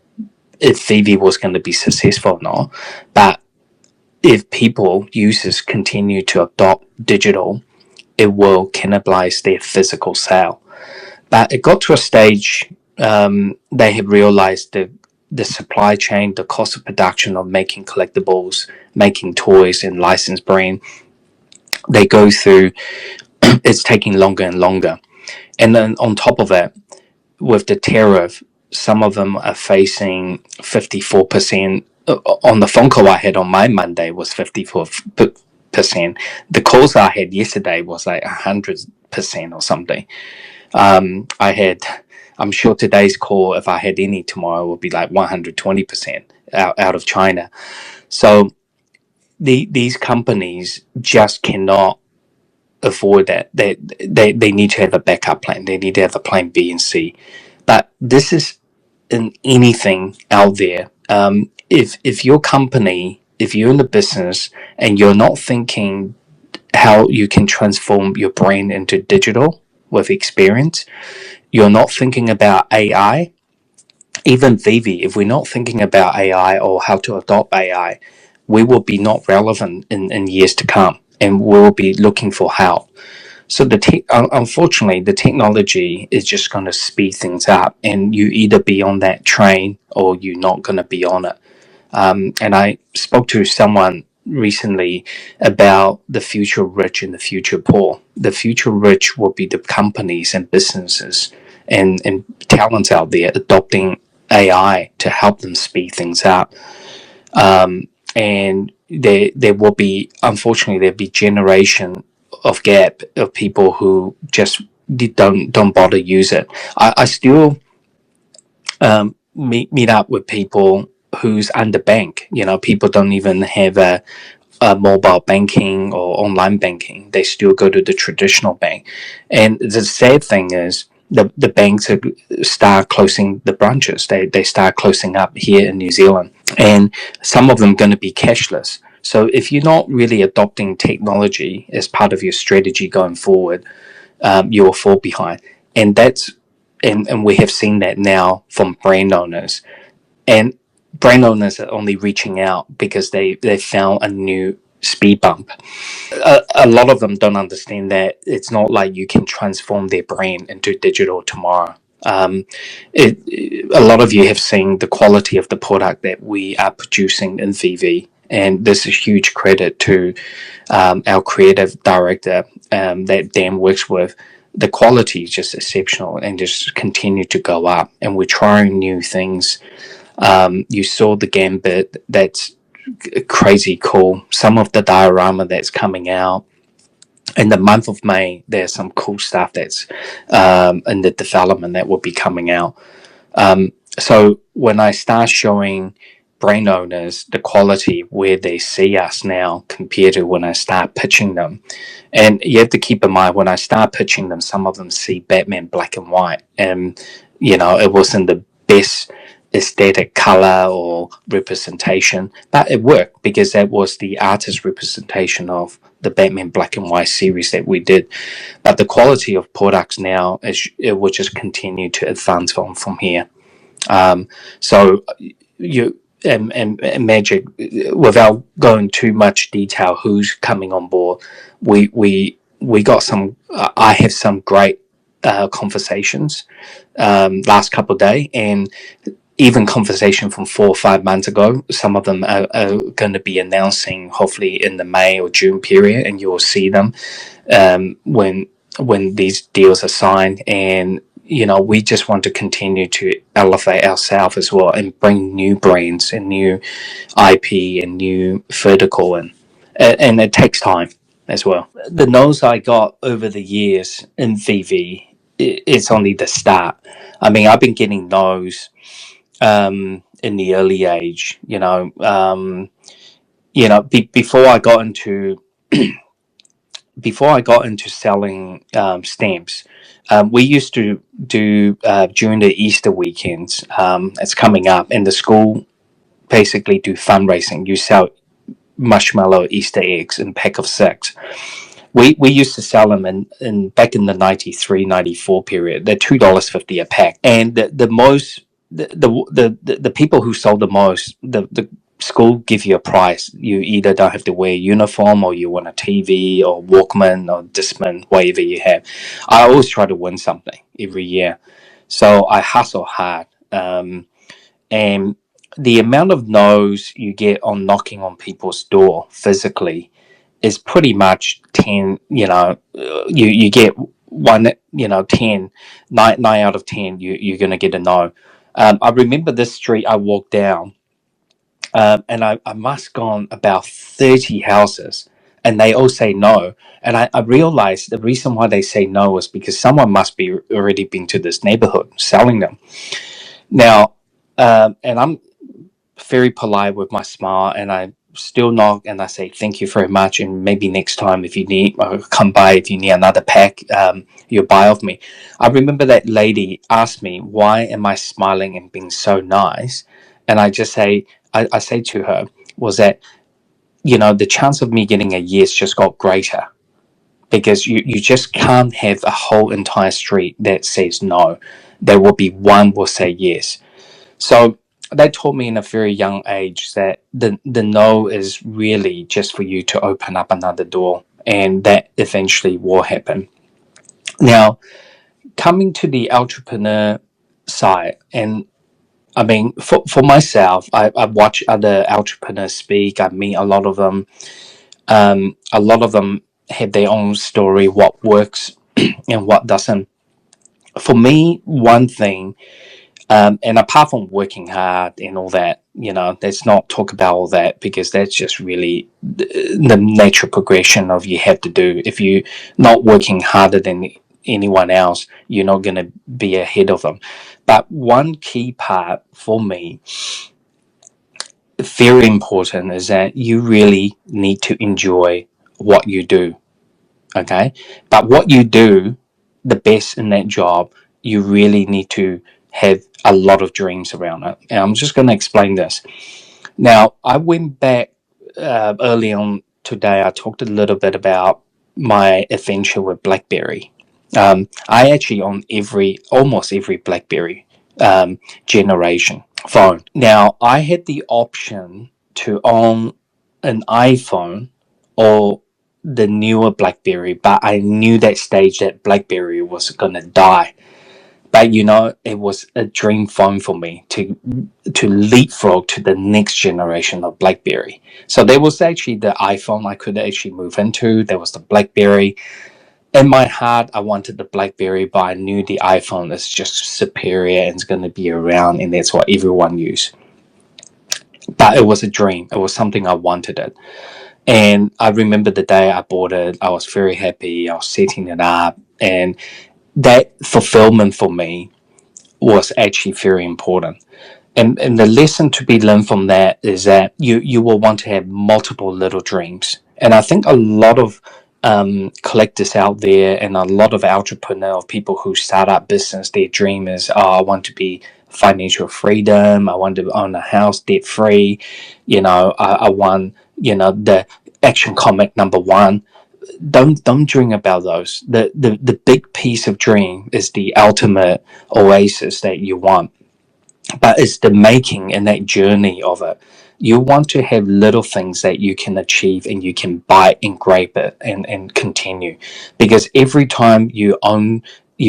if VeVe was going to be successful or not, but if users continue to adopt digital, it will cannibalize their physical sale. But it got to a stage, they have realized the supply chain, the cost of production of making collectibles, making toys and licensed brand, they go through, it's taking longer and longer. And then on top of that, with the tariff, some of them are facing 54%. On the phone call I had on my Monday was 54%. The calls I had yesterday was like 100% or something. I'm sure today's call, if I had any tomorrow, would be like 120% out of China. So these companies just cannot afford that. They need to have a backup plan. They need to have a plan B and C. But this is in anything out there. If your company, if you're in the business and you're not thinking how you can transform your brain into digital with experience, you're not thinking about AI, even VeVe, if we're not thinking about AI or how to adopt AI, we will be not relevant in years to come, and we will be looking for help. So unfortunately, the technology is just going to speed things up, and you either be on that train or you're not going to be on it. And I spoke to someone recently about the future rich and the future poor. The future rich will be the companies and businesses and talents out there adopting AI to help them speed things up. And there will be, unfortunately, there'll be generation of gap of people who just don't bother use it. I still meet up with people who's underbanked. People don't even have a mobile banking or online banking. They still go to the traditional bank. And the sad thing is the banks start closing the branches. They start closing up here in New Zealand. And some of them going to be cashless. So if you're not really adopting technology as part of your strategy going forward, you will fall behind. And we have seen that now from brand owners. And brand owners are only reaching out because they found a new speed bump. A lot of them don't understand that it's not like you can transform their brand into digital tomorrow. A lot of you have seen the quality of the product that we are producing in VeVe, and this is huge credit to our creative director that Dan works with. The quality is just exceptional and just continue to go up, and we're trying new things. You saw the Gambit, that's crazy cool. Some of the diorama that's coming out in the month of May, there's some cool stuff that's in the development that will be coming out. So when I start showing brand owners the quality where they see us now compared to when I start pitching them, and you have to keep in mind when I start pitching them, some of them see Batman black and white, and it wasn't the best aesthetic color or representation, but it worked because that was the artist representation of the Batman black and white series that we did. But the quality of products now is it will just continue to advance from here. So you and Magic, without going too much detail, who's coming on board? We got some. I have some great conversations last couple of days, and even conversation from 4 or 5 months ago. Some of them are going to be announcing hopefully in the May or June period, and you'll see them when these deals are signed. And we just want to continue to elevate ourselves as well and bring new brands and new IP and new vertical and it takes time as well. The no's I got over the years in VeVe, it's only the start. I mean, I've been getting no's in the early age, before I got into selling stamps. We used to do during the Easter weekends. It's coming up, and the school basically do fundraising. You sell marshmallow Easter eggs in pack of 6. We used to sell them in back in the 93, 94 period. They're $2.50 a pack, and the most the people who sold the most, the school give you a prize. You either don't have to wear a uniform, or you want a TV or Walkman or Discman, whatever you have. I always try to win something every year, so I hustle hard. And the amount of no's you get on knocking on people's door physically is pretty much 10. You get one, 10, 9 out of 10, you're going to get a no. I remember this street I walked down, and I must gone about 30 houses, and they all say no. And I realized the reason why they say no is because someone must be already been to this neighborhood selling them. Now, and I'm very polite with my smile, and I still knock and I say thank you very much, and maybe next time if you need, come by if you need another pack, you'll buy off me. I remember that lady asked me why am I smiling and being so nice, and I just say I say to her was that the chance of me getting a yes just got greater, because you just can't have a whole entire street that says no. There will be one will say yes. So they taught me in a very young age that the no is really just for you to open up another door, and that eventually will happen. Now, coming to the entrepreneur side, and I mean, for myself, I watch other entrepreneurs speak. I meet a lot of them. A lot of them have their own story, what works and what doesn't. For me, one thing, and apart from working hard and all that, let's not talk about all that, because that's just really the natural progression of you have to do. If you're not working harder than anyone else, you're not going to be ahead of them. But one key part for me, very important, is that you really need to enjoy what you do. Okay, but what you do the best in that job, you really need to have a lot of dreams around it. And I'm just going to explain this. Now, I went back early on today. I talked a little bit about my adventure with BlackBerry. I actually own almost every BlackBerry generation phone. Now, I had the option to own an iPhone or the newer BlackBerry, but I knew that stage that BlackBerry was gonna die. But it was a dream phone for me to leapfrog to the next generation of BlackBerry. So there was actually the iPhone I could actually move into. There was the BlackBerry. In my heart, I wanted the BlackBerry, but I knew the iPhone is just superior and it's going to be around, and that's what everyone used. But it was a dream. It was something I wanted it. And I remember the day I bought it, I was very happy. I was setting it up. And that fulfillment for me was actually very important. And the lesson to be learned from that is that you will want to have multiple little dreams. And I think a lot of collectors out there and a lot of entrepreneur people who start up business, their dream is, oh, I want to be financial freedom. I want to own a house debt free. I want, the action comic number 1. Don't dream about those. The big piece of dream is the ultimate oasis that you want, but it's the making and that journey of it. You want to have little things that you can achieve and you can bite and grape it and continue, because every time you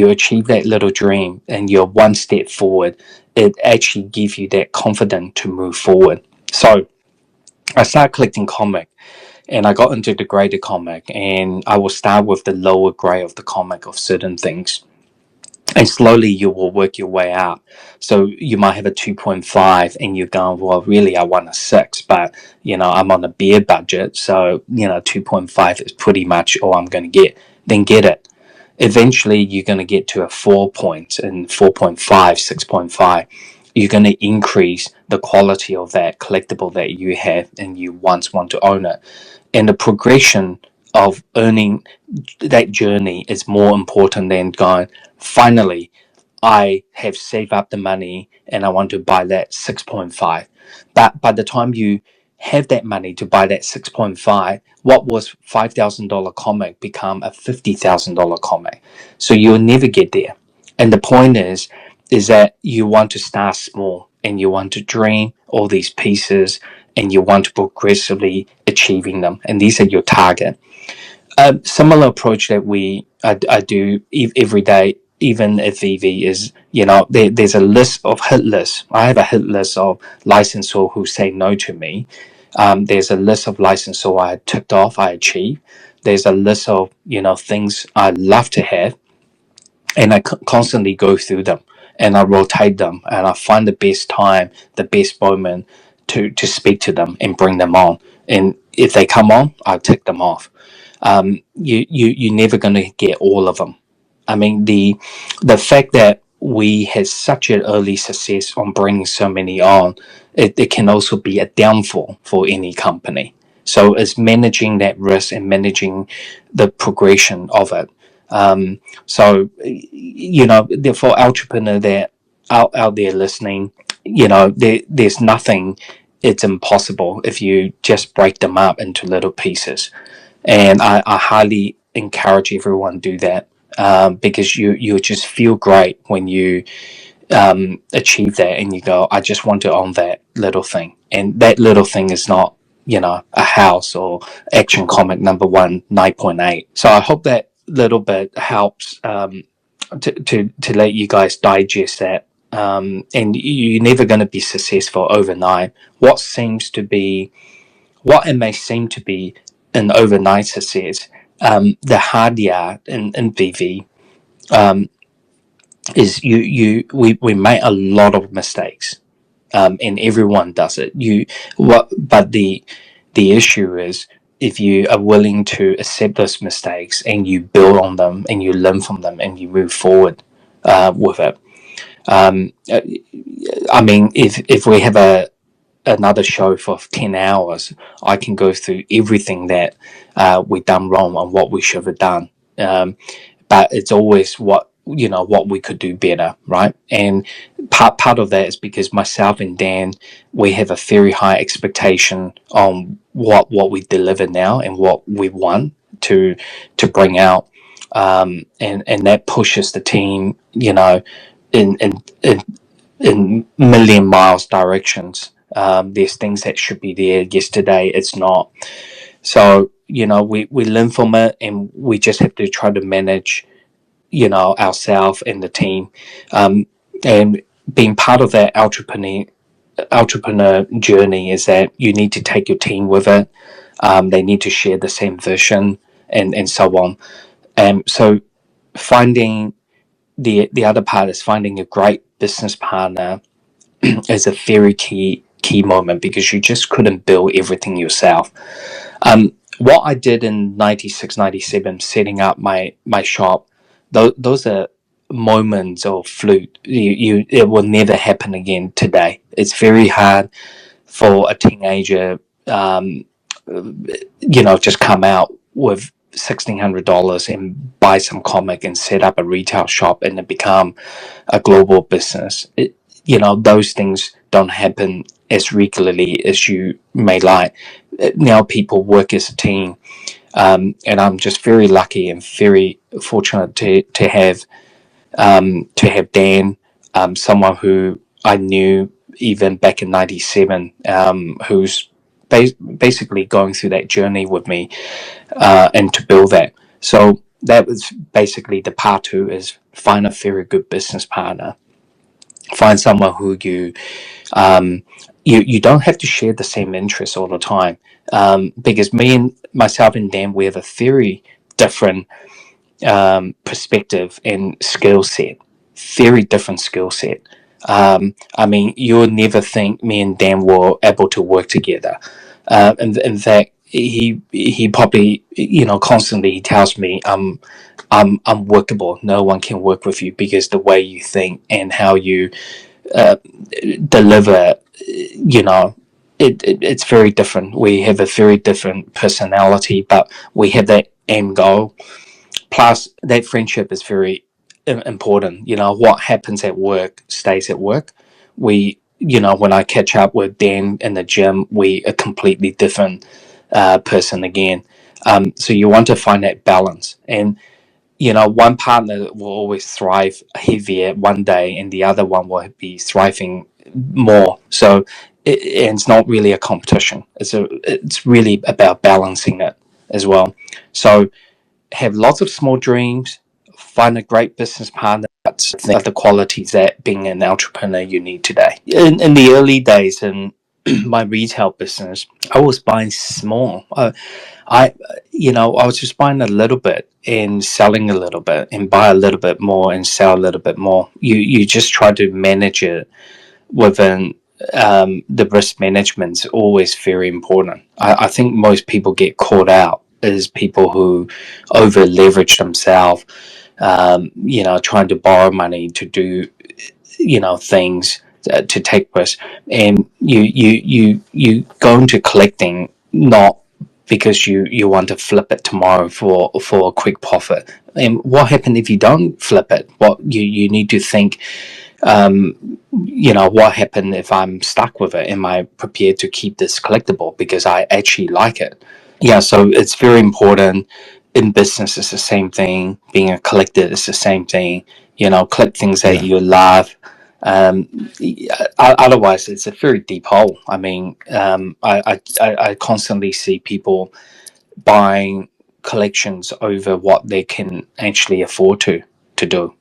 achieve that little dream and you're one step forward, it actually gives you that confidence to move forward. So I started collecting comic, and I got into the graded comic, and I will start with the lower grade of the comic of certain things, and slowly you will work your way up. So you might have a 2.5 and you're going, well, really I want a 6, but I'm on a beer budget, so 2.5 is pretty much all I'm going to get. Then get it. Eventually you're going to get to a 4 point and 4.5, 6.5. You're going to increase the quality of that collectible that you have and you once want to own it. And the progression of earning that journey is more important than going, finally, I have saved up the money and I want to buy that 6.5. But by the time you have that money to buy that 6.5, what was $5,000 comic become a $50,000 comic. So you'll never get there. And the point is that you want to start small and you want to dream all these pieces and you want to progressively achieving them. And these are your target. A similar approach that I do every day, even at VeVe, is there's a hit list. I have a hit list of licensors who say no to me. There's a list of licensors I ticked off, I achieved. There's a list of things I love to have, and I constantly go through them and I rotate them and I find the best time, the best moment to speak to them and bring them on. And if they come on, I tick them off. You're never going to get all of them. I mean, the fact that we had such an early success on bringing so many on, it can also be a downfall for any company. So it's managing that risk and managing the progression of it. So for entrepreneur that out there listening, there's nothing. It's impossible if you just break them up into little pieces. And I highly encourage everyone to do that, because you just feel great when you achieve that and you go, I just want to own that little thing. And that little thing is not, a house or action comic number 9.8. So I hope that little bit helps to let you guys digest that. And you're never going to be successful overnight. What it may seem to be an overnight success, the hard yard in VeVe, is we make a lot of mistakes, and everyone does it. But the issue is, if you are willing to accept those mistakes and you build on them and you learn from them and you move forward with it. I mean, if we have another show for 10 hours, I can go through everything that we done wrong and what we should have done. But it's always what we could do better, right? And part of that is because myself and Dan, we have a very high expectation on what we deliver now and what we want to bring out, and that pushes the team, in million miles directions. There's things that should be there yesterday, it's not. So we learn from it, and we just have to try to manage ourselves and the team, and being part of that entrepreneur journey is that you need to take your team with it. They need to share the same vision, and so on. So finding the other part is finding a great business partner is a very key moment, because you just couldn't build everything yourself. What I did in 96, 97, setting up my shop, those are moments of flute. It will never happen again today. It's very hard for a teenager, just come out with $1,600 and buy some comic and set up a retail shop and it become a global business. Those things don't happen as regularly as you may like. Now people work as a team, and I'm just very lucky and very fortunate to have Dan, someone who I knew even back in '97, who's basically going through that journey with me, and to build that. So that was basically the part two: is find a very good business partner, find someone who you don't have to share the same interests all the time, because myself and Dan, we have a very different perspective and skill set, very different skill set. I mean, you'll never think me and Dan were able to work together. In fact, he probably, constantly he tells me I'm unworkable. No one can work with you because the way you think and how you uh, deliver, it's very different. We have a very different personality, but we have that end goal. Plus, that friendship is very important. What happens at work stays at work. When I catch up with Dan in the gym, we a completely different person again. So you want to find that balance, and one partner will always thrive heavier one day, and the other one will be thriving more. So it's not really a competition. It's really about balancing it as well. So have lots of small dreams, find a great business partner. That's the qualities that being an entrepreneur you need today. In the early days in my retail business, I was buying small. I was just buying a little bit and selling a little bit and buy a little bit more and sell a little bit more. You just try to manage it within, the risk management is always very important. I think most people get caught out as people who over leverage themselves, trying to borrow money to do, things, to take risks, and you go into collecting not because you want to flip it tomorrow for a quick profit. And what happens if you don't flip it? What you need to think, what happened if I'm stuck with it? Am I prepared to keep this collectible because I actually like it? Yeah, so it's very important. In business, it's the same thing. Being a collector is the same thing. Collect things that you love. Otherwise, it's a very deep hole. I mean, I constantly see people buying collections over what they can actually afford to do.